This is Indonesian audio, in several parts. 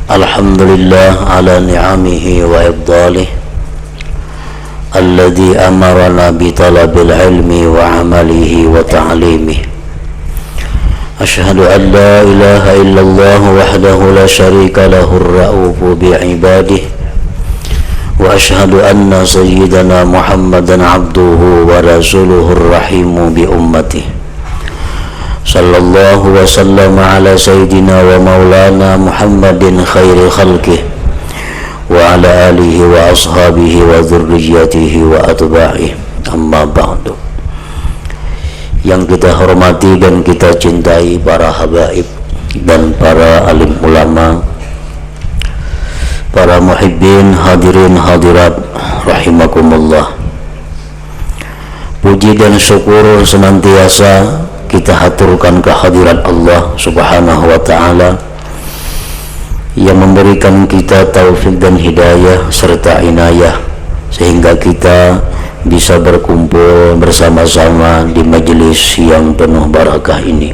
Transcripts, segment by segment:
Alhamdulillah ala ni'amihi wa ibdalih alladhi amarana bi talabil ilmi wa amalihi wa ta'limih. Ashhadu an la ilaha illallah wahdahu la syarika lahu ar-ra'ufu bi ibadihi wa ashhadu anna sayyidana Muhammadan abduhu wa rasuluhu ar-rahimu bi ummatihi. Sallallahu wa sallama ala sayyidina wa maulana Muhammadin khairi khalqih wa ala alihi wa ashabihi wa dhurriyyatihi wa atba'ih, amma ba'du. Yang kita hormati dan kita cintai para habaib dan para alim ulama, para muhibbin hadirin hadirat rahimakumullah. Puji dan syukur senantiasa kita haturkan kehadirat Allah subhanahu wa ta'ala yang memberikan kita taufik dan hidayah serta inayah sehingga kita bisa berkumpul bersama-sama di majelis yang penuh barakah ini.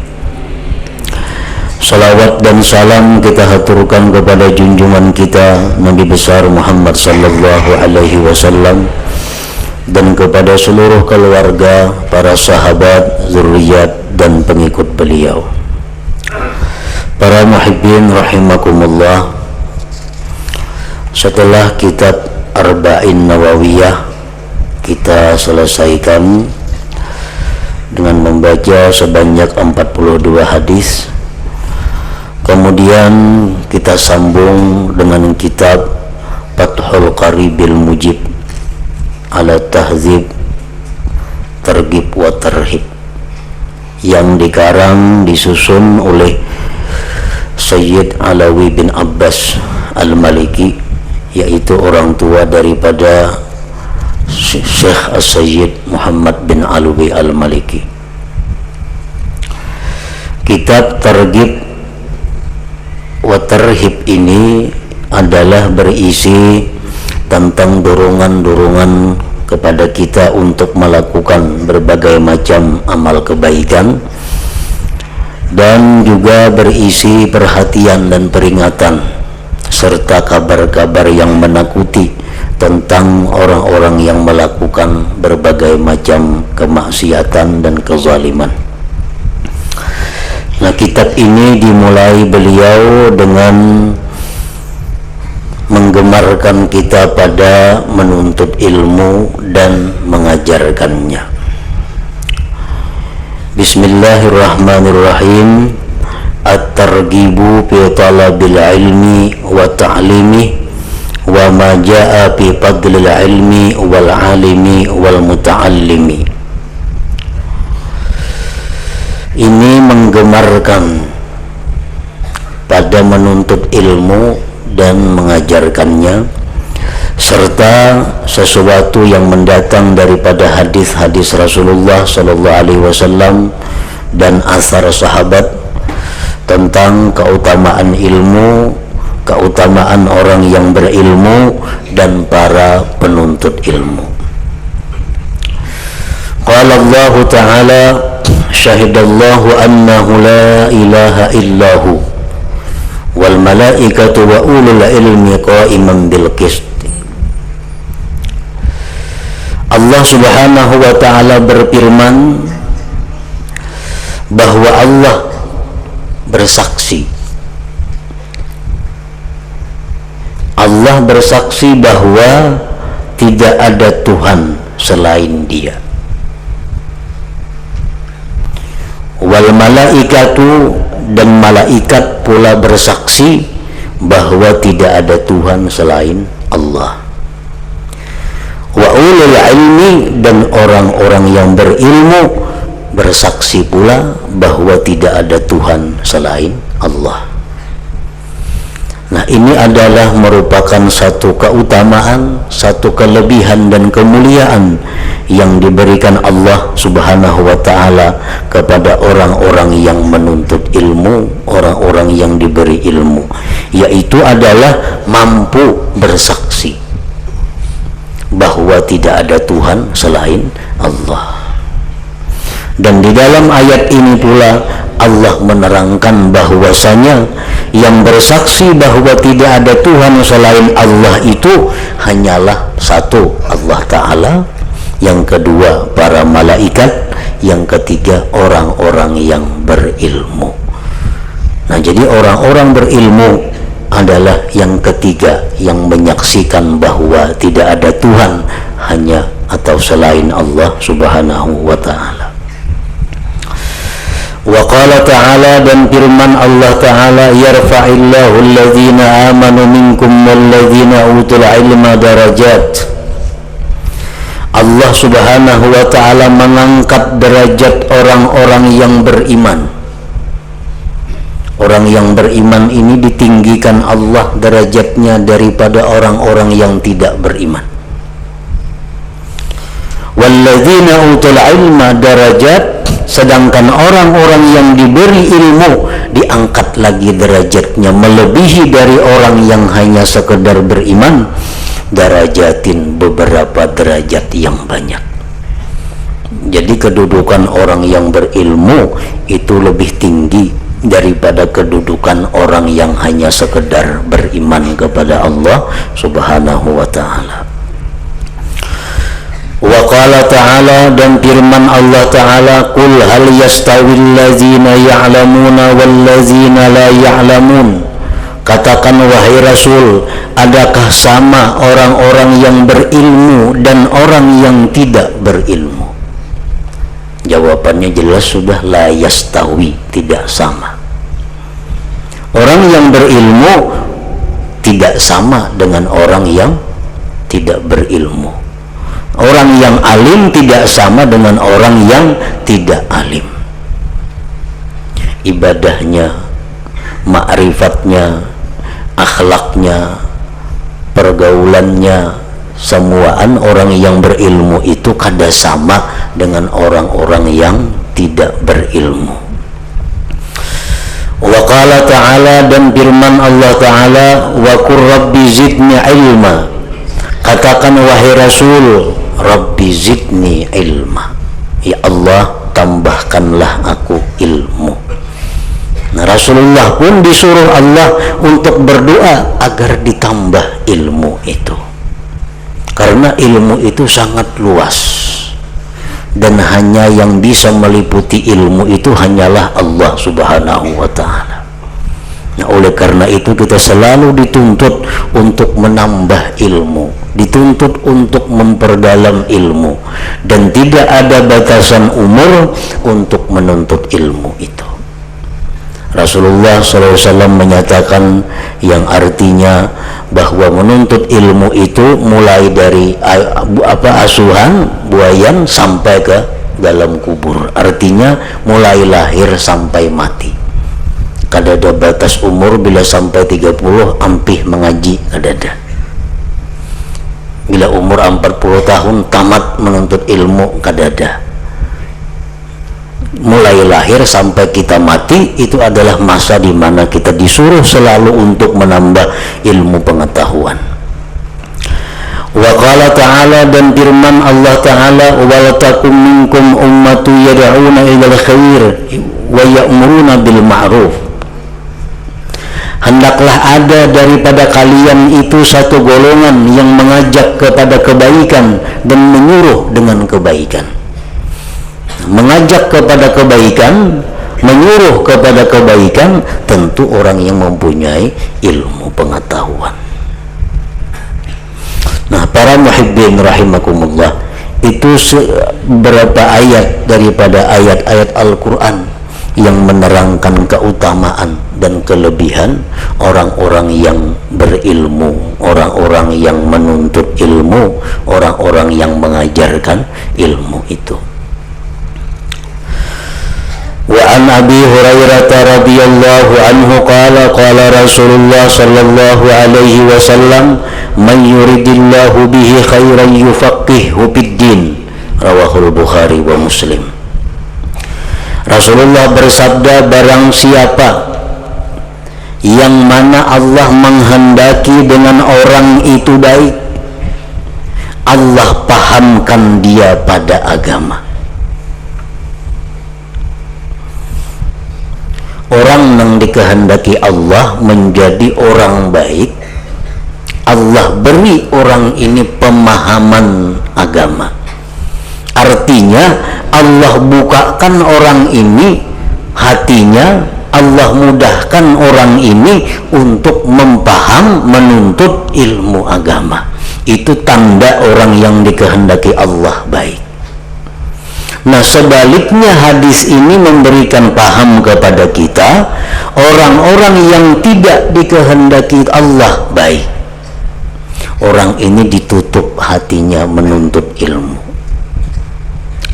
Salawat dan salam kita haturkan kepada junjungan kita Nabi besar Muhammad sallallahu alaihi wasallam dan kepada seluruh keluarga, para sahabat, zuriat dan pengikut beliau. Para muhibbin rahimakumullah, setelah kitab Arba'in Nawawiyah kita selesaikan dengan membaca sebanyak 42 hadis. Kemudian kita sambung dengan kitab Fathul Qaribil Mujib ala Tahzib Targhib wa Tarhib yang dikarang disusun oleh Sayyid Alawi bin Abbas Al-Maliki, yaitu orang tua daripada Syekh As-Sayyid Muhammad bin Alawi Al-Maliki. Kitab Targhib wa Tarhib ini adalah berisi tentang dorongan-dorongan kepada kita untuk melakukan berbagai macam amal kebaikan, dan juga berisi perhatian dan peringatan serta kabar-kabar yang menakuti tentang orang-orang yang melakukan berbagai macam kemaksiatan dan kezaliman. Nah, kitab ini dimulai beliau dengan menggemarkan kita pada menuntut ilmu dan mengajarkannya. Bismillahirrahmanirrahim. At-targhibu fi talabil ilmi wa ta'limi wa ma jaa fi fadlil ilmi wal alimi wal muta'allimi. Ini menggemarkan pada menuntut ilmu dan mengajarkannya, serta sesuatu yang mendatang daripada hadis-hadis Rasulullah sallallahu alaihi wasallam dan asar sahabat tentang keutamaan ilmu, keutamaan orang yang berilmu dan para penuntut ilmu. Qala Allah Ta'ala, syahidallahu annahu la ilaha illahu wal malaikatu wa ulul ilmi qa'iman bil qist. Allah subhanahu wa ta'ala berfirman bahwa Allah bersaksi. Allah bersaksi bahwa tidak ada Tuhan selain Dia. Wal malaikatu, dan malaikat pula bersaksi bahwa tidak ada Tuhan selain Allah. Wa ulul ilmi, dan orang-orang yang berilmu bersaksi pula bahwa tidak ada Tuhan selain Allah. Nah, ini adalah merupakan satu keutamaan, satu kelebihan dan kemuliaan yang diberikan Allah subhanahu wa ta'ala kepada orang-orang yang menuntut ilmu, orang-orang yang diberi ilmu, yaitu adalah mampu bersaksi bahwa tidak ada Tuhan selain Allah. Dan di dalam ayat ini pula Allah menerangkan bahwasanya yang bersaksi bahwa tidak ada Tuhan selain Allah itu hanyalah satu, Allah Ta'ala, yang kedua para malaikat, yang ketiga orang-orang yang berilmu. Nah, jadi orang-orang berilmu adalah yang ketiga yang menyaksikan bahwa tidak ada Tuhan hanya atau selain Allah Subhanahu wa Ta'ala. Wa qala ta'ala, dan firman Allah Ta'ala, yarfa'illahu alladhina amanu minkum walladhina utul ilma darajat. Allah Subhanahu wa Ta'ala mengangkat derajat orang-orang yang beriman. Orang yang beriman ini ditinggikan Allah derajatnya daripada orang-orang yang tidak beriman. Walladzina utul ilma darajat, sedangkan orang-orang yang diberi ilmu diangkat lagi derajatnya melebihi dari orang yang hanya sekedar beriman, darajatin, beberapa derajat yang banyak. Jadi kedudukan orang yang berilmu itu lebih tinggi daripada kedudukan orang yang hanya sekedar beriman kepada Allah Subhanahu wa Ta'ala. Wa qala ta'ala, dan firman Allah Ta'ala, qul hal yastawil ladzina ya'lamuna wal ladzina la ya'lamun. Katakan wahai Rasul, adakah sama orang-orang yang berilmu dan orang yang tidak berilmu? Jawabannya jelas sudah, la yastawi, tidak sama. Orang yang berilmu tidak sama dengan orang yang tidak berilmu. Orang yang alim tidak sama dengan orang yang tidak alim. Ibadahnya, ma'rifatnya, akhlaknya, pergaulannya, semuaan orang yang berilmu itu kada sama dengan orang-orang yang tidak berilmu. Wa qala ta'ala, dan firman Allah Ta'ala, wa qur rabbi zidni ilma. Katakan wahai Rasul, Rabbi zidni ilma, ya Allah tambahkanlah aku ilmu. Nah, Rasulullah pun disuruh Allah untuk berdoa agar ditambah ilmu itu, karena ilmu itu sangat luas dan hanya yang bisa meliputi ilmu itu hanyalah Allah Subhanahu wa Ta'ala. Nah, oleh karena itu kita selalu dituntut untuk menambah ilmu, dituntut untuk memperdalam ilmu, dan tidak ada batasan umur untuk menuntut ilmu itu. Rasulullah SAW menyatakan yang artinya bahwa menuntut ilmu itu mulai dari asuhan buayan sampai ke dalam kubur, artinya mulai lahir sampai mati. Kada ada batas umur, bila sampai 30 ampih mengaji kada ada. Bila umur 40 tahun tamat menuntut ilmu kada ada. Mulai lahir sampai kita mati itu adalah masa di mana kita disuruh selalu untuk menambah ilmu pengetahuan. Wa qala ta'ala, dan firman Allah Ta'ala, wal takum minkum ummatu yad'una ilal khair wa ya'muruna bil ma'ruf. Hendaklah ada daripada kalian itu satu golongan yang mengajak kepada kebaikan dan menyuruh dengan kebaikan. Mengajak kepada kebaikan, menyuruh kepada kebaikan, tentu orang yang mempunyai ilmu pengetahuan. Nah, para muhibbin rahimakumullah, itu beberapa ayat daripada ayat-ayat Al-Quran yang menerangkan keutamaan dan kelebihan orang-orang yang berilmu, orang-orang yang menuntut ilmu, orang-orang yang mengajarkan ilmu itu. Wa an Abi Hurairah radhiyallahu anhu qala qala Rasulullah sallallahu alaihi wasallam, man yuridillahu bihi khairan yufaqqihhu fid-din, rawahul Bukhari wa Muslim. Rasulullah bersabda, barang siapa yang mana Allah menghendaki dengan orang itu baik, Allah pahamkan dia pada agama. Orang nang dikehendaki Allah menjadi orang baik, Allah beri orang ini pemahaman agama. Artinya Allah bukakan orang ini hatinya, Allah mudahkan orang ini untuk menuntut ilmu agama. Itu tanda orang yang dikehendaki Allah baik. Nah, sebaliknya hadis ini memberikan paham kepada kita orang-orang yang tidak dikehendaki Allah baik. Orang ini ditutup hatinya menuntut ilmu.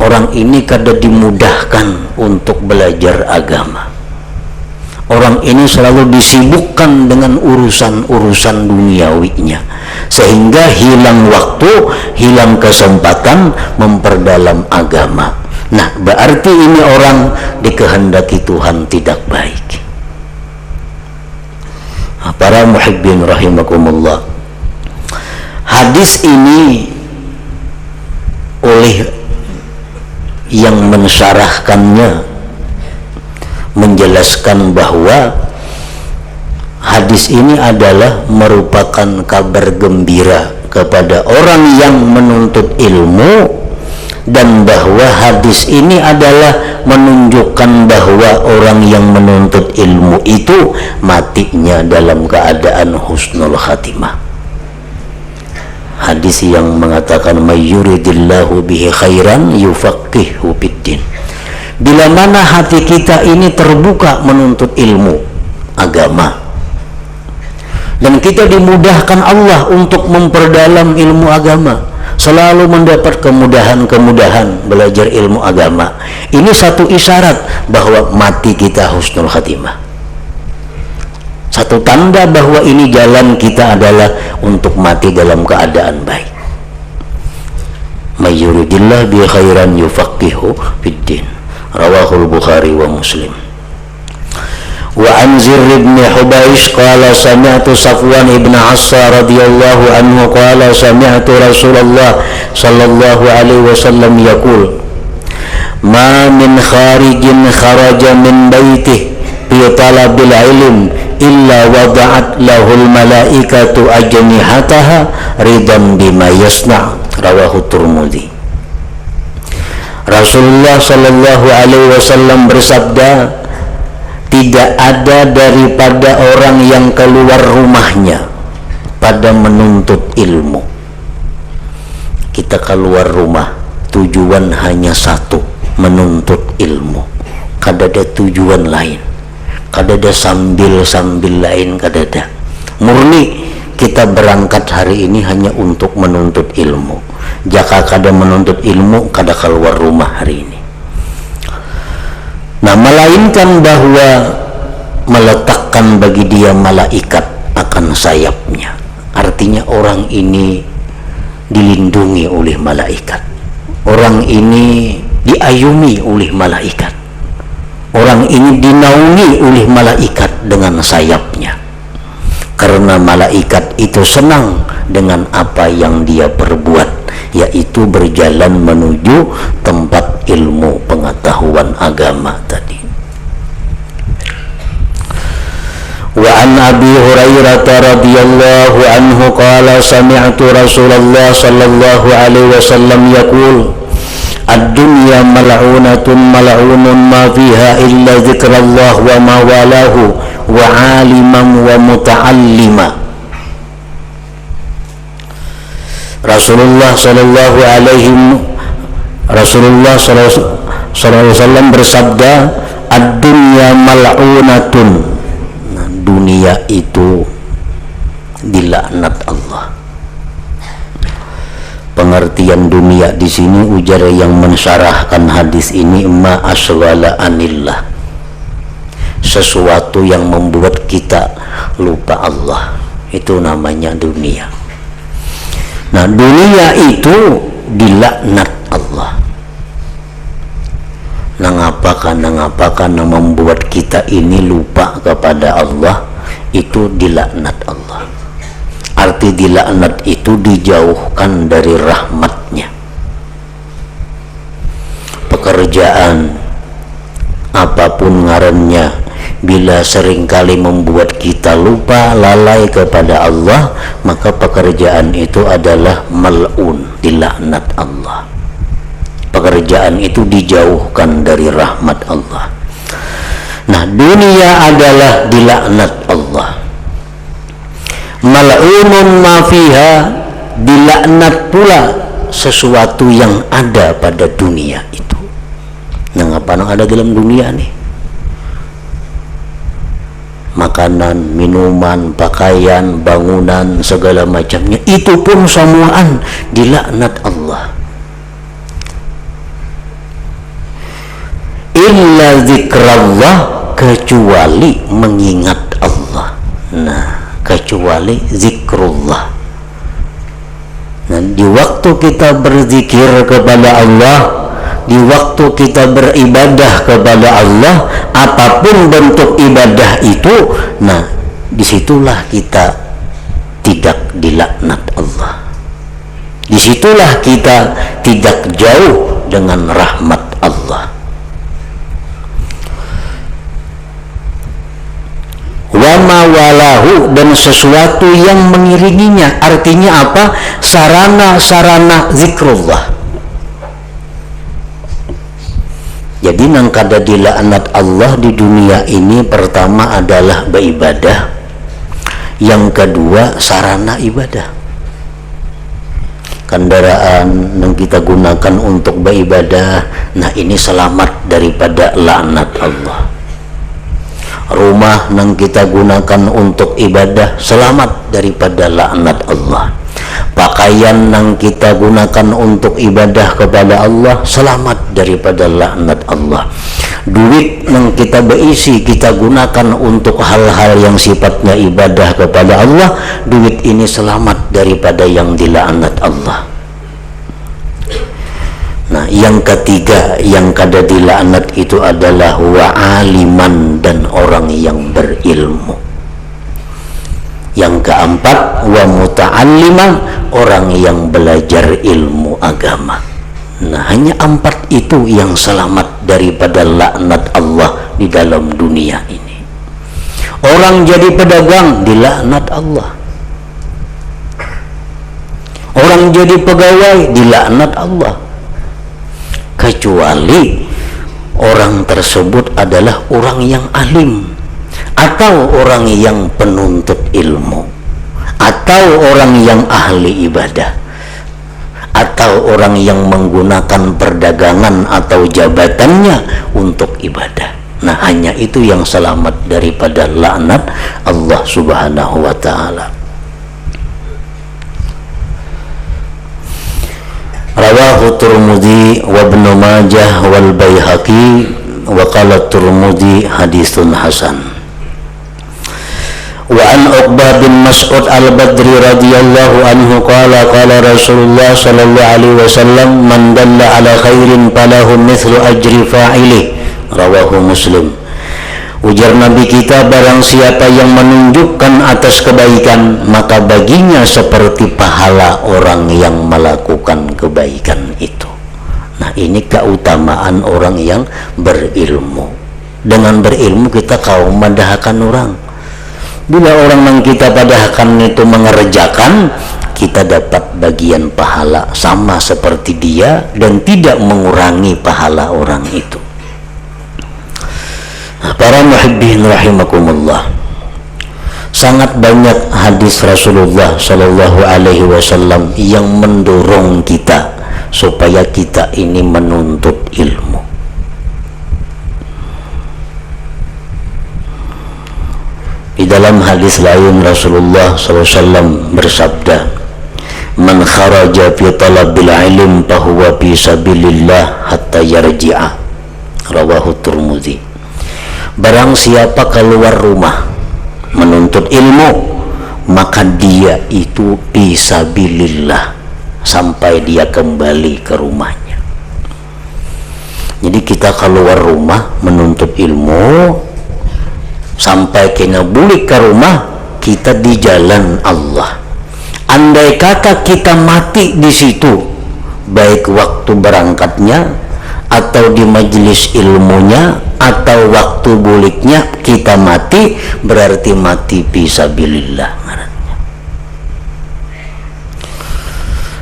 Orang ini kada dimudahkan untuk belajar agama. Orang ini selalu disibukkan dengan urusan-urusan duniawinya, sehingga hilang waktu, hilang kesempatan memperdalam agama. Nah, berarti ini orang dikehendaki Tuhan tidak baik. Para muhibbin rahimakumullah, hadis ini oleh yang mensyarahkannya menjelaskan bahwa hadis ini adalah merupakan kabar gembira kepada orang yang menuntut ilmu, dan bahwa hadis ini adalah menunjukkan bahwa orang yang menuntut ilmu itu matinya dalam keadaan husnul khatimah. Hadis yang mengatakan mayyuridillahu bihi khairan yufaqihu fiddin. Bila mana hati kita ini terbuka menuntut ilmu agama, dan kita dimudahkan Allah untuk memperdalam ilmu agama, selalu mendapat kemudahan-kemudahan belajar ilmu agama, ini satu isyarat bahwa mati kita husnul khatimah. Satu tanda bahwa ini jalan kita adalah untuk mati dalam keadaan baik. Mayyuridillah bi khairan yufaqihu fiddin. Rawahul Bukhari wa Muslim. Wa an Zirr ibn Hubaysh qala sami'tu Safwan ibn Assa radhiyallahu anhu qala sami'tu Rasulullah sallallahu alaihi wasallam yaqul ma min kharijin kharaja min baitihi fi talabil ilm illa wada'at lahul malaikatu ajnihataha ridan bima yasna'. Rawahu Tirmidzi. Rasulullah sallallahu alaihi wasallam bersabda, tidak ada daripada orang yang keluar rumahnya pada menuntut ilmu. Kita keluar rumah tujuan hanya satu, menuntut ilmu. Kada ada tujuan lain, kada ada sambil lain, kada ada. Murni kita berangkat hari ini hanya untuk menuntut ilmu. Jika kada menuntut ilmu, kada keluar rumah hari ini. Nah, melainkan bahwa meletakkan bagi dia malaikat akan sayapnya. Artinya orang ini dilindungi oleh malaikat. Orang ini diayumi oleh malaikat. Orang ini dinaungi oleh malaikat dengan sayapnya. Karena malaikat itu senang dengan apa yang dia perbuat, yaitu berjalan menuju tempat ilmu pengetahuan agama tadi. Wa an Abi Hurairah radhiyallahu anhu qala sami'tu Rasulullah sallallahu alaihi wasallam yaqul ad-dunya mal'unatun mal'unun ma fiha illa dzikrullah wa ma walahu wa 'aliman wa muta'allima. Rasulullah sallallahu alaihi wasallam bersabda, ad-dunya mal'unatun. Nah, dunia itu dilaknat Allah. Pengertian dunia di sini ujar yang mensyarahkan hadis ini ma aswala anillah, sesuatu yang membuat kita lupa Allah, itu namanya dunia. Nah, dunia itu dilaknat Allah. Nangapakan yang membuat kita ini lupa kepada Allah, itu dilaknat Allah. Arti dilaknat itu dijauhkan dari rahmatnya. Pekerjaan apapun ngarannya bila seringkali membuat kita lupa, lalai kepada Allah, maka pekerjaan itu adalah mal'un, dilaknat Allah. Pekerjaan itu dijauhkan dari rahmat Allah. Nah, dunia adalah dilaknat Allah. Mal'unun ma fiha, dilaknat pula sesuatu yang ada pada dunia itu. Nah, apa yang ada dalam dunia nih? Makanan, minuman, pakaian, bangunan, segala macamnya, itu pun semuaan dilaknat Allah. Illa zikrallah, kecuali mengingat Allah. Nah, kecuali zikrullah. Nah, di waktu kita berzikir kepada Allah, di waktu kita beribadah kepada Allah, apapun bentuk ibadah itu, nah disitulah kita tidak dilaknat Allah. Disitulah kita tidak jauh dengan rahmat Allah. Wa ma walahu, dan sesuatu yang mengiringinya. Artinya apa? Sarana-sarana zikrullah. Jadi nang kada dilaknat Allah di dunia ini, pertama adalah beribadah, yang kedua sarana ibadah. Kendaraan yang kita gunakan untuk beribadah, nah ini selamat daripada laknat Allah. Rumah yang kita gunakan untuk ibadah, selamat daripada laknat Allah. Pakaian yang kita gunakan untuk ibadah kepada Allah, selamat daripada laknat Allah. Duit yang kita berisi, kita gunakan untuk hal-hal yang sifatnya ibadah kepada Allah, duit ini selamat daripada yang dilaknat Allah. Nah, yang ketiga yang kada dilaknat itu adalah wa'aliman, dan orang yang berilmu. Yang keempat wa muta'alliman, orang yang belajar ilmu agama. Nah, hanya empat itu yang selamat daripada laknat Allah di dalam dunia ini. Orang jadi pedagang dilaknat Allah. Orang jadi pegawai dilaknat Allah. Kecuali orang tersebut adalah orang yang alim, atau orang yang penuntut ilmu, atau orang yang ahli ibadah, atau orang yang menggunakan perdagangan atau jabatannya untuk ibadah. Nah, hanya itu yang selamat daripada laknat Allah Subhanahu wa ta'ala. Rawahu Tirmidzi wa Ibnu Majah wal Baihaqi wa qala Tirmidzi haditsun hasan. Wa an Uqbah bin Mas'ud al-Badri radhiyallahu anhu qala qala Rasulullah sallallahu alaihi wasallam, man dalla ala khairin falahu mithlu ajri fa'ili. Rawahu Muslim. Ujar Nabi kita, barang siapa yang menunjukkan atas kebaikan, maka baginya seperti pahala orang yang melakukan kebaikan itu. Nah, ini keutamaan orang yang berilmu. Dengan berilmu kita kaum madahkan orang. Bila orang yang kita padahkan itu mengerjakan, kita dapat bagian pahala sama seperti dia dan tidak mengurangi pahala orang itu. Para muhibbin rahimakumullah, sangat banyak hadis Rasulullah sallallahu alaihi wasallam yang mendorong kita supaya kita ini menuntut ilmu. Di dalam hadis lain Rasulullah sallallahu alaihi wasallam bersabda, man kharaja fi talabil ilm fahuwa fi sabilillah hatta yarji'a. Rawahu Tirmidzi. Barang siapa keluar rumah menuntut ilmu, maka dia itu fisabilillah sampai dia kembali ke rumahnya. Jadi kita keluar rumah menuntut ilmu sampai kena balik ke rumah, kita di jalan Allah. Andai kata kita mati di situ, baik waktu berangkatnya atau di majelis ilmunya atau waktu buliknya kita mati, berarti mati fisabilillah.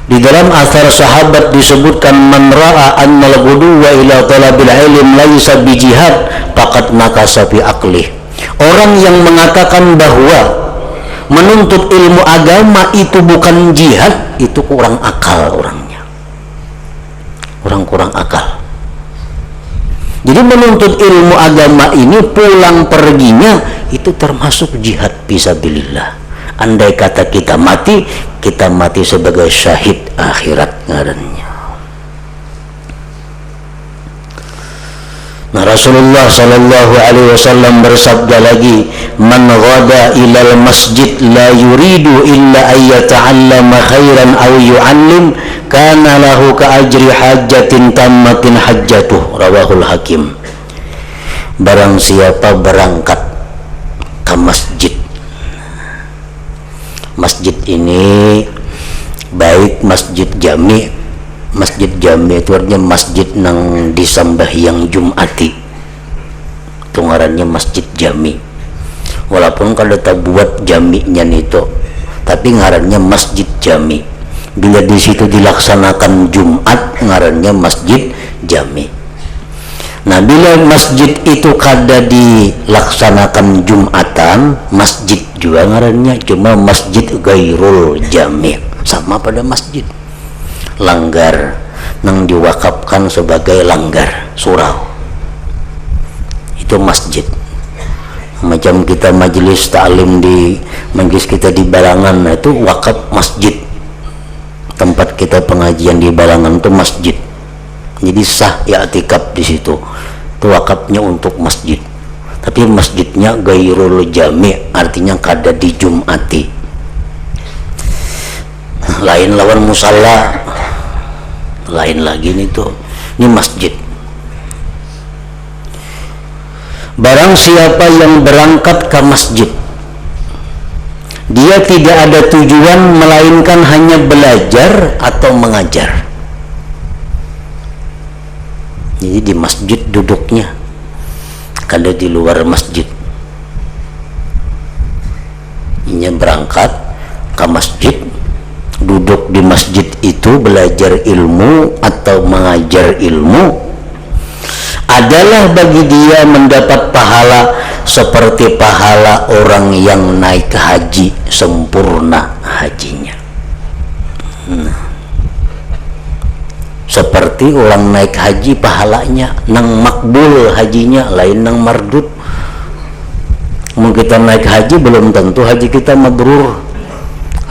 Di dalam asar sahabat disebutkan, man ra'a anna al-ghuduwa ila talabil ilm laisa bijihad faqad nakasa fi aqlih. Orang yang mengatakan bahwa menuntut ilmu agama itu bukan jihad, itu kurang akal orangnya. Orang kurang akal. Jadi menuntut ilmu agama ini pulang perginya itu termasuk jihad fisabilillah. Andai kata kita mati sebagai syahid akhirat ngarannya. Nah, Rasulullah sallallahu alaihi wasallam bersabda lagi, man ghada ilal masjid la yuridu illa ay yata'allama khairan aw yu'allim kana lahu ka ajri hajjatin tammatin hajjatuh, rawahul Hakim. Barang siapa berangkat ke masjid, masjid ini baik masjid jami. Masjid jami itu artinya masjid nang disambahyang Jumati, itu ngarannya masjid jami. Walaupun kalau tak buat jaminya itu, tapi ngarannya masjid jami. Bila di situ dilaksanakan Jumat, ngarannya masjid jami. Nah, bila masjid itu kada dilaksanakan Jumatan, masjid juga ngarannya, cuma masjid gairul jami, sama pada masjid langgar nang diwakafkan sebagai langgar surau, itu masjid. Macam kita majelis ta'lim di majelis kita di Balangan, itu wakaf masjid. Tempat kita pengajian di Balangan itu masjid, jadi sah i'tikaf di situ, itu wakafnya untuk masjid. Tapi masjidnya gairul jami, artinya kada di Jumati. Lain lawan musalla, lain lagi nih tuh, ini masjid. Barang siapa yang berangkat ke masjid, dia tidak ada tujuan melainkan hanya belajar atau mengajar. Jadi di masjid duduknya, kada di luar masjid. Ini berangkat ke masjid, duduk di masjid itu belajar ilmu atau mengajar ilmu, adalah bagi dia mendapat pahala seperti pahala orang yang naik haji sempurna hajinya. Seperti orang naik haji pahalanya nang makbul hajinya, lain nang mardud. Mau kita naik haji belum tentu haji kita mabrur,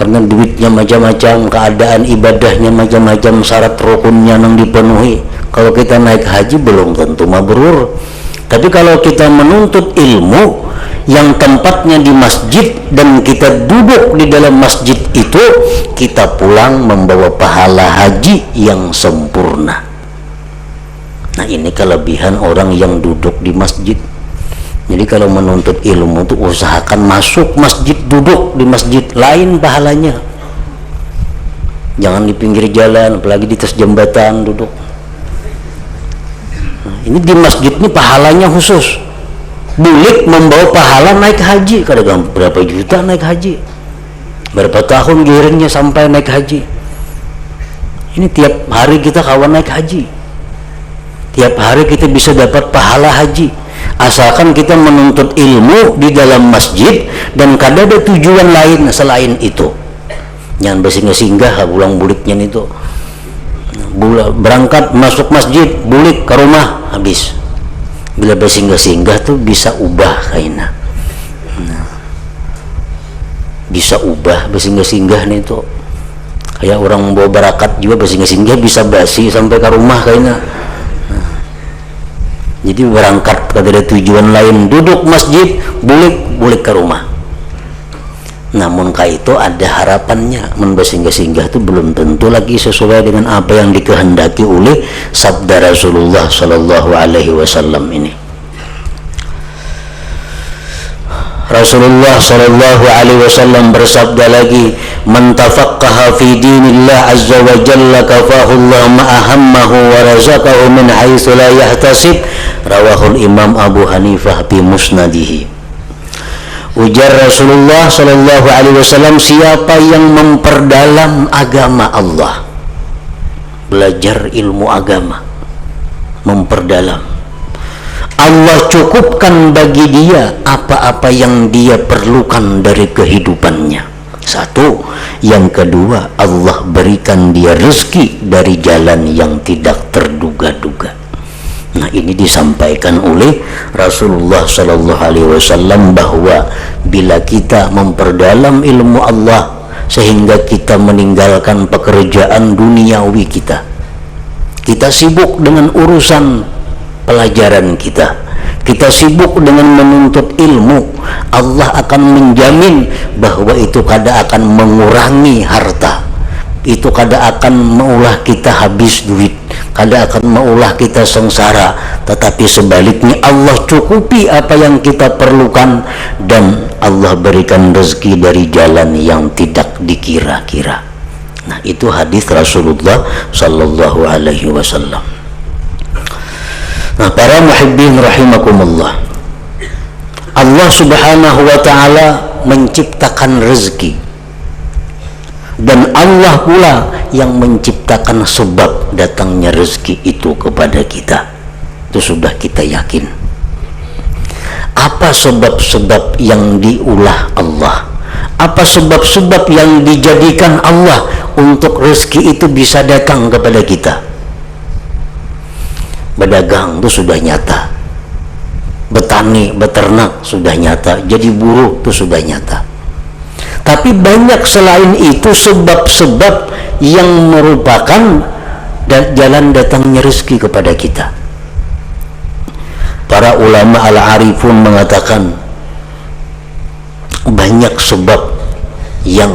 karena duitnya macam-macam, keadaan ibadahnya macam-macam, syarat rukunnya yang dipenuhi. Kalau kita naik haji belum tentu mabrur. Tapi kalau kita menuntut ilmu yang tempatnya di masjid dan kita duduk di dalam masjid itu, kita pulang membawa pahala haji yang sempurna. Nah, ini kelebihan orang yang duduk di masjid. Jadi kalau menuntut ilmu itu usahakan masuk masjid, duduk di masjid, lain pahalanya. Jangan di pinggir jalan, apalagi di atas jembatan duduk. Nah, ini di masjid ini pahalanya khusus. Bulik membawa pahala naik haji, kadang berapa juta naik haji, berapa tahun giringnya sampai naik haji. Ini tiap hari kita kawan naik haji, tiap hari kita bisa dapat pahala haji, asalkan kita menuntut ilmu di dalam masjid dan kada ada tujuan lain selain itu. Jangan bersinggah-singgah pulang buliknya itu, berangkat masuk masjid, bulik ke rumah, habis. Bila bersinggah-singgah tuh bisa ubah kaina. Bisa ubah bersinggah-singgah nih tuh. Kayak orang bawa barakat juga bersinggah-singgah bisa basi sampai ke rumah kaina. Jadi berangkat kada ada tujuan lain, duduk masjid, bulik ke rumah. Namun kah itu ada harapannya, bersinggah-singgah itu belum tentu lagi sesuai dengan apa yang dikehendaki oleh sabda Rasulullah sallallahu alaihi wasallam ini. Rasulullah sallallahu alaihi wasallam bersabda lagi, "Man tafaqqaha fi dinillah azza wa jalla kafahu Allah ma ahammahu wa razaqahu min haitsu la yahtasib." Rawahul Imam Abu Hanifah bi musnadihi. Ujar Rasulullah sallallahu alaihi wasallam, siapa yang memperdalam agama Allah, belajar ilmu agama, memperdalam, Allah cukupkan bagi dia apa-apa yang dia perlukan dari kehidupannya. Satu. Yang kedua, Allah berikan dia rezeki dari jalan yang tidak terduga-duga. Nah, ini disampaikan oleh Rasulullah sallallahu alaihi wasallam bahwa bila kita memperdalam ilmu Allah sehingga kita meninggalkan pekerjaan duniawi kita sibuk dengan urusan pelajaran kita sibuk dengan menuntut ilmu, Allah akan menjamin bahwa itu kada akan mengurangi harta, itu kada akan maulah kita habis duit, kada akan maulah kita sengsara, tetapi sebaliknya Allah cukupi apa yang kita perlukan dan Allah berikan rezeki dari jalan yang tidak dikira-kira. Nah, itu hadis Rasulullah sallallahu alaihi wasallam. Nah, para muhibbin rahimakumullah, Allah subhanahu wa ta'ala menciptakan rezeki, dan Allah pula yang menciptakan sebab datangnya rezeki itu kepada kita. Itu sudah kita yakin. Apa sebab-sebab yang diulah Allah? Apa sebab-sebab yang dijadikan Allah untuk rezeki itu bisa datang kepada kita? Berdagang itu sudah nyata, bertani, beternak sudah nyata, jadi buruh itu sudah nyata. Tapi banyak selain itu sebab-sebab yang merupakan jalan datangnya rezeki kepada kita. Para ulama al-arifun mengatakan banyak sebab yang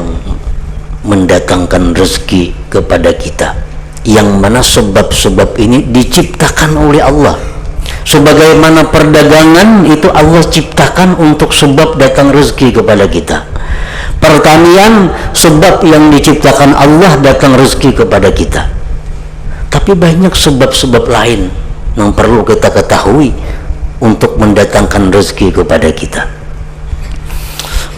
mendatangkan rezeki kepada kita, yang mana sebab-sebab ini diciptakan oleh Allah. Sebagaimana perdagangan itu Allah ciptakan untuk sebab datang rezeki kepada kita. Pertanian sebab yang diciptakan Allah datang rezeki kepada kita. Tapi banyak sebab-sebab lain yang perlu kita ketahui untuk mendatangkan rezeki kepada kita.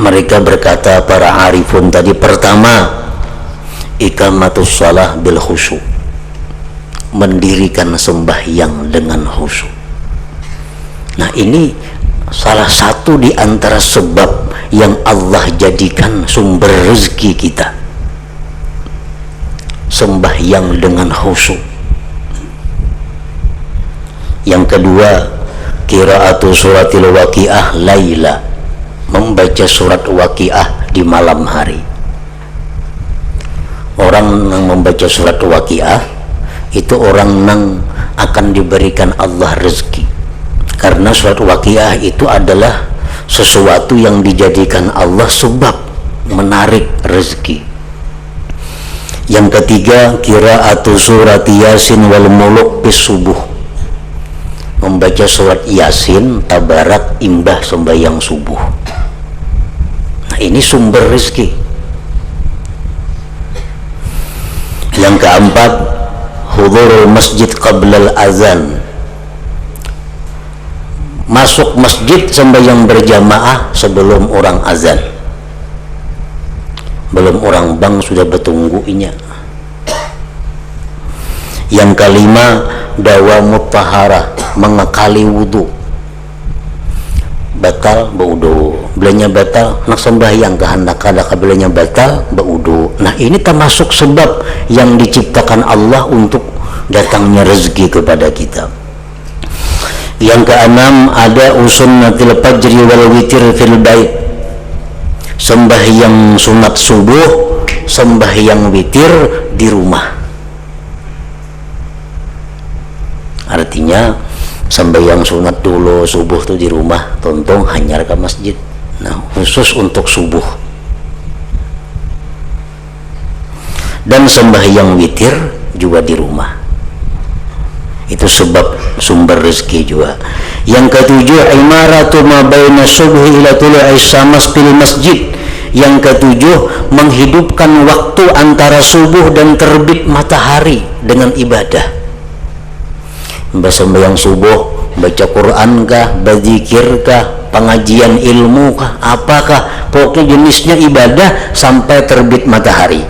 Mereka berkata, para arifun tadi, pertama, iqamatus shalah bil khusyuk, mendirikan sembahyang dengan khusyuk. Nah, ini salah satu di antara sebab yang Allah jadikan sumber rezeki kita, sembahyang dengan khusyuk. Yang kedua, qiraatu suratil waqiah laila, membaca surat waqiah di malam hari. Orang yang membaca surat waqiah itu orang yang akan diberikan Allah rezeki, karena surat waqiah itu adalah sesuatu yang dijadikan Allah sebab menarik rezeki. Yang ketiga, qiraatu surat yasin wal muluk bis subuh, membaca surat yasin tabarak imbah sembahyang subuh. Nah, ini sumber rezeki. Yang keempat, hudurul masjid qablal azan, masuk masjid sembahyang berjamaah sebelum orang azan, belum orang bang sudah bertungguinya. Yang kelima, dawamut taharah, mengekali wudu. Batal berwudu, belanya batal nak sembahyang kehendak kada belanya batal berwudu. Nah, ini termasuk sebab yang diciptakan Allah untuk datangnya rezeki kepada kita. Yang keenam, ada sunnatil fajri wal witir fil bait, sembahyang sunat subuh, sembahyang witir di rumah. Artinya sembahyang sunat dulu, subuh tuh di rumah, tontong hanyar ke masjid. Nah, khusus untuk subuh. Dan sembahyang witir juga di rumah. itu sebab sumber rezeki juga. Yang ketujuh, imaratu ma baina subhi ila tulu'i syams fil masjid. Yang ketujuh, menghidupkan waktu antara subuh dan terbit matahari dengan ibadah. Sembahyang subuh, baca Quran kah, berzikir kah, pengajian ilmu kah, apakah, pokoknya jenisnya ibadah sampai terbit matahari.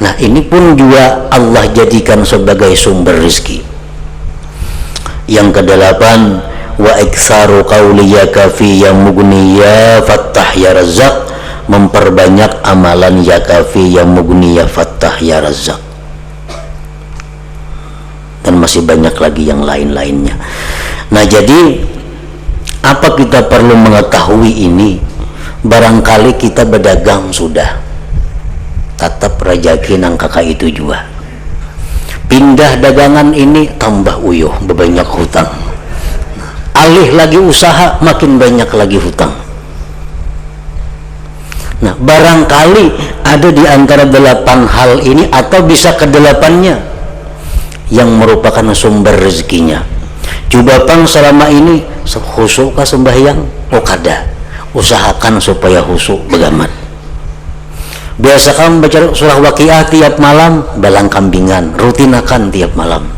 Nah, ini pun juga Allah jadikan sebagai sumber rezeki. Yang kedelapan, wa iktsaru qawli ya kafi ya mughni ya fattah ya razzaq, memperbanyak amalan ya kafi ya mughni ya fattah ya razzaq. Dan masih banyak lagi yang lain-lainnya. Nah, jadi apa kita perlu mengetahui ini? Barangkali kita berdagang sudah tatap rajaki nang kakak itu juga, pindah dagangan ini tambah uyuh, berbanyak hutang, alih lagi usaha makin banyak lagi hutang. Nah, barangkali ada di antara 8 hal ini atau bisa ke-8-nya yang merupakan sumber rezekinya. Coba pang selama ini khusyuk kah sembahyang? Oh kada, usahakan supaya khusyuk begamat. Biasakan baca surah Waqiah tiap malam, balang kambingan, rutinakan tiap malam.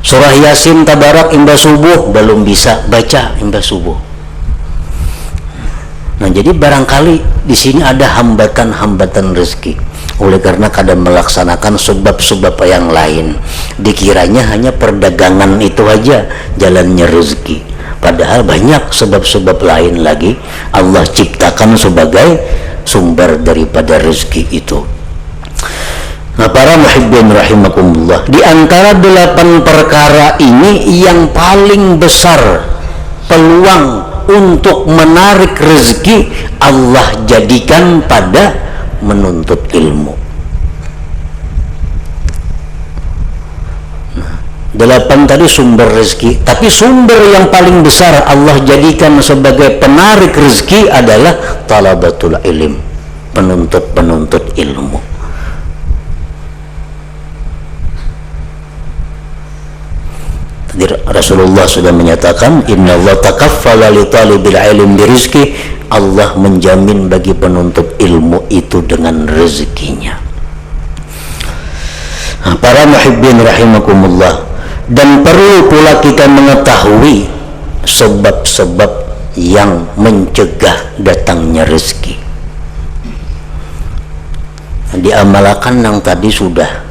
Surah Yasin Tabarak imba subuh, belum bisa baca imba subuh. Nah, jadi barangkali di sini ada hambatan-hambatan rezeki. Oleh karena kadang melaksanakan sebab-sebab yang lain, dikiranya hanya perdagangan itu aja jalannya rezeki. Padahal banyak sebab-sebab lain lagi Allah ciptakan sebagai sumber daripada rezeki itu. Nah, para muhibbin rahimakumullah, di antara 8 perkara ini yang paling besar peluang untuk menarik rezeki Allah jadikan pada menuntut ilmu. Nah, 8 tadi sumber rezeki, tapi sumber yang paling besar Allah jadikan sebagai penarik rezeki adalah talabatul ilm, penuntut ilmu. Tadi Rasulullah sudah menyatakan, innallaha takaffala li talibil ilm birizqi, Allah menjamin bagi penuntut ilmu itu dengan rezekinya. Nah, para muhibbin rahimakumullah, dan perlu pula kita mengetahui sebab-sebab yang mencegah datangnya rezeki. Diamalkan yang tadi sudah,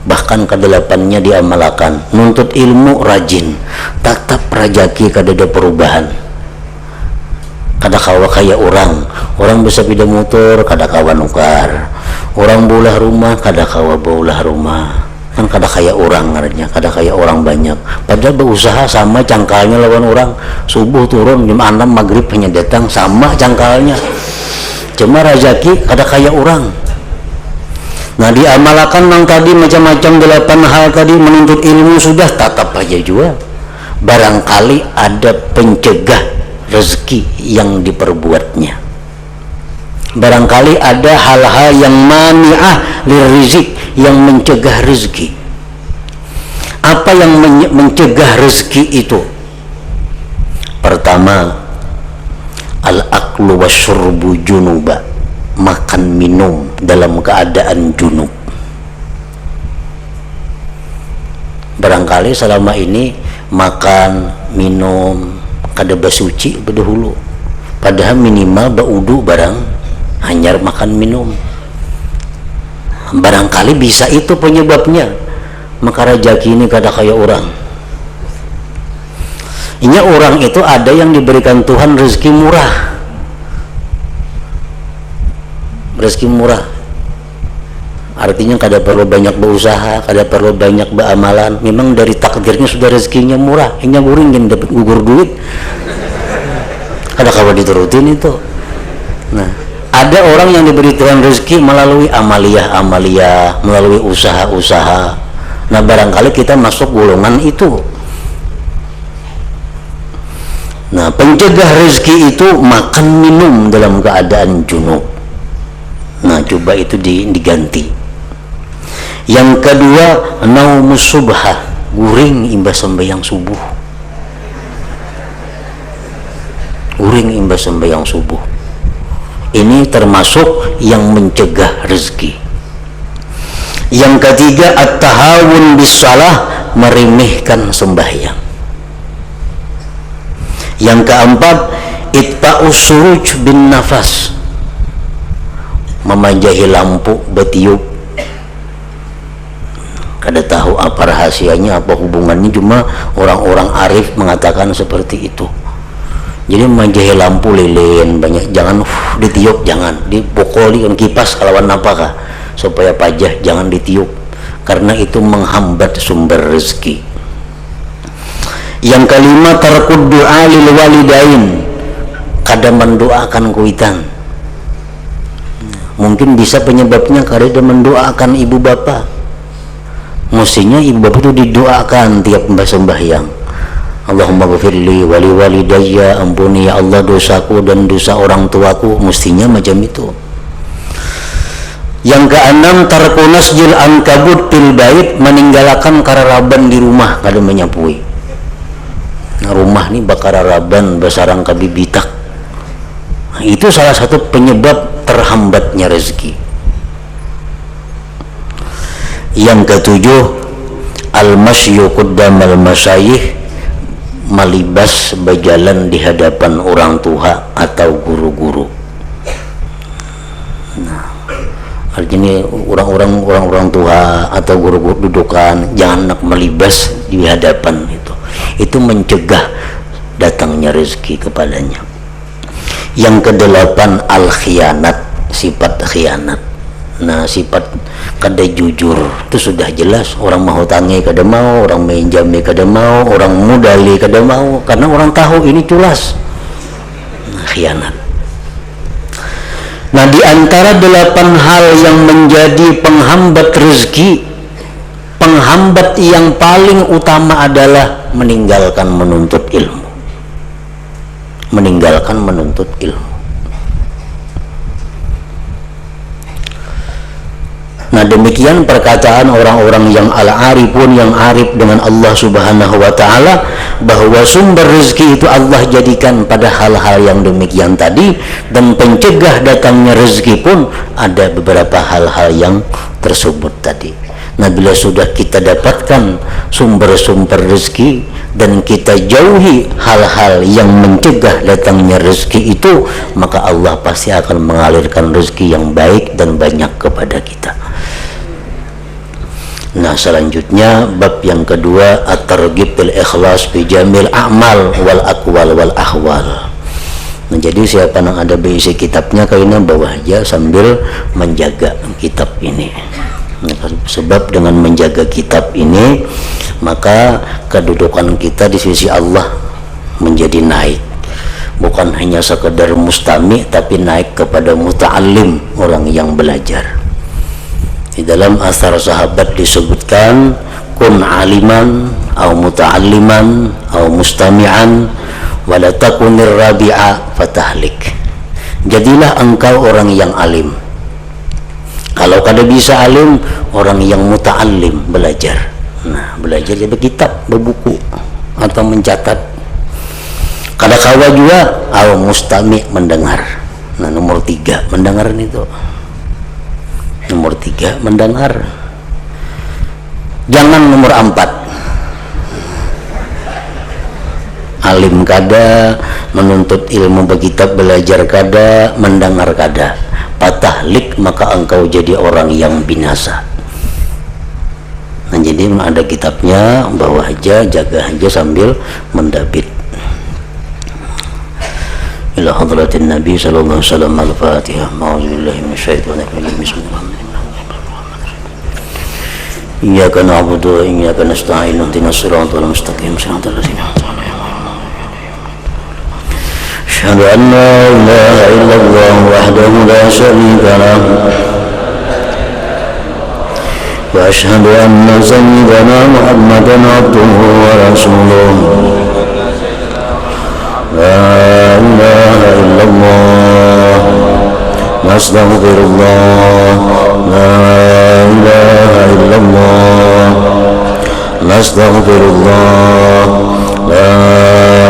bahkan ke-8-nya diamalkan. Nuntut ilmu rajin, tetap rajaki kadada perubahan. Kada kawa kaya orang bisa pindah motor, kada kawa nukar. Orang bolah rumah, kada kawa bolah rumah. Kan kada kaya orang ngarannya, kada kaya orang banyak. Padahal berusaha sama cangkalnya lawan orang. Subuh turun jam 6 maghrib hanya datang sama cangkalnya. Cuma rezeki kada kaya orang. Nah, diamalkan yang tadi macam-macam 8 hal tadi, menuntut ilmu sudah, tatap aja juga. Barangkali ada pencegah rezeki yang diperbuatnya. Barangkali ada hal-hal yang mani'ah lirizik, yang mencegah rezeki. Apa yang mencegah rezeki itu? Pertama, al-aklu wasyurbu junuba, makan minum dalam keadaan junub. Barangkali selama ini makan minum kada basuci berdahulu, padahal minimal baudu barang hanyar makan minum. Barangkali bisa itu penyebabnya, maka rezeki ini kada kaya orang. Inya orang itu ada yang diberikan Tuhan rezeki murah. Rezeki murah artinya kada perlu banyak berusaha, kada perlu banyak beramalan, memang dari takdirnya sudah rezekinya murah. Inya guring yang dapat gugur duit, kada kawa diturutin itu. Nah, ada orang yang diberi Tuhan rezeki melalui amalia, melalui usaha-usaha. Nah, barangkali kita masuk golongan itu. Nah, pencegah rezeki itu makan minum dalam keadaan junub. Nah, coba itu diganti. Yang kedua, naumus subha, guring imbas sembahyang subuh. Guring imbas sembahyang subuh. Ini termasuk yang mencegah rezeki. Yang ketiga, at-tahawun bis-shalah, meremehkan sembahyang. Yang keempat, itfa'us suruj bin nafas, memajahi lampu betiup. Kada tahu apa rahasianya, apa hubungannya, cuma orang-orang arif mengatakan seperti itu. Jadi memajahi lampu lilin banyak, jangan ditiup, jangan dipukuli kan kipas kalawan napakah, supaya pajah jangan ditiup, karena itu menghambat sumber rezeki. Yang kelima, tarkud doa lil walidain, kada mendoakan kuitan. Mungkin bisa penyebabnya kada mendoakan ibu bapa. Mestinya ibu bapa itu didoakan tiap sembahyang. Allahumma ghafirli wali walidayya, ampuni ya Allah dosaku dan dosa orang tuaku, mestinya macam itu. Yang keenam, tarkunas jil ankabut fil bait, meninggalkan kararaban di rumah, kada menyapui. Nah, rumah ni bakararaban, basarang kabibitak. Nah, itu salah satu penyebab terhambatnya rezeki. Yang ketujuh, al-masyu quddamal masyayikh, malibas berjalan di hadapan orang tua atau guru-guru. Nah, artinya orang-orang tua atau guru-guru dudukan jangan nak melibas di hadapan itu mencegah datangnya rezeki kepadanya. Yang kedelapan, al-khianat, sifat khianat. Nah, sifat kada jujur itu sudah jelas, orang mau tangi kada mau, orang menjami kada mau, orang mudali kada mau, karena orang tahu ini culas. Nah, khianat. Nah, di antara 8 hal yang menjadi penghambat rezeki, penghambat yang paling utama adalah meninggalkan menuntut ilmu. Meninggalkan menuntut ilmu. Nah, demikian perkataan orang-orang yang al-arifun, yang arif dengan Allah Subhanahu wa ta'ala, bahwa sumber rezeki itu Allah jadikan pada hal-hal yang demikian tadi, dan pencegah datangnya rezeki pun ada beberapa hal-hal yang tersebut tadi. Nah, bila sudah kita dapatkan sumber-sumber rezeki dan kita jauhi hal-hal yang mencegah datangnya rezeki itu, maka Allah pasti akan mengalirkan rezeki yang baik dan banyak kepada kita. Nah, selanjutnya bab yang kedua, at-targhib bil ikhlas fi jamil a'mal wal aqwal wal ahwal. Nah, jadi siapa yang ada berisi kitabnya kayaknya bawa aja sambil menjaga kitab ini. Nah, sebab dengan menjaga kitab ini maka kedudukan kita di sisi Allah menjadi naik, bukan hanya sekedar mustami, tapi naik kepada muta'allim, orang yang belajar. Di dalam asar sahabat disebutkan, kun aliman au muta'alliman au mustami'an wala takunir rabi'a fatahlik. Jadilah engkau orang yang alim. Kalau kada bisa alim, orang yang muta'allim, belajar. Nah, belajar jadi kitab, berbuku atau mencatat. Kada kawa juga au mustami', mendengar. Nah, nomor 3 mendengar itu. Nomor 3 mendengar. Jangan nomor 4. Alim kada, menuntut ilmu berkitab, belajar kada, mendengar kada. Patahlik, maka engkau jadi orang yang binasa. Nah, jadi ada kitabnya, bawa aja, jaga aja sambil mendabit. Ila hadratin Nabi sallallahu alaihi wasallam. Al-Fatihah. A'udzubillahi minasyaitonir rajim. Bismillahirrahmanirrahim. Iyyaka na'budu wa iyyaka nasta'in. Ihdinas siratal mustaqim. Siratal ladzina an'amta 'alaihim. Asyhadu an la ilaha illallah wahdahu la syarika lahu wa asyhadu anna sayyidana Muhammadan abduhu wa rasuluhu. La ilaha illallah nastaghfirullah. La ilaha illallah illallah, nastaghfirullah, la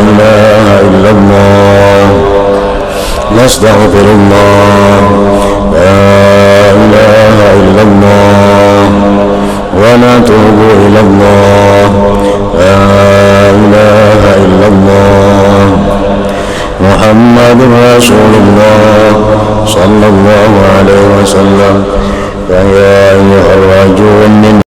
ilaha illallah, nastaghfirullah, la ilaha illallah, wa natubu ilallah, la ilaha illallah, Muhammadur Rasulullah sallallahu alaihi wasallam. Ya ayyuhar rajulun min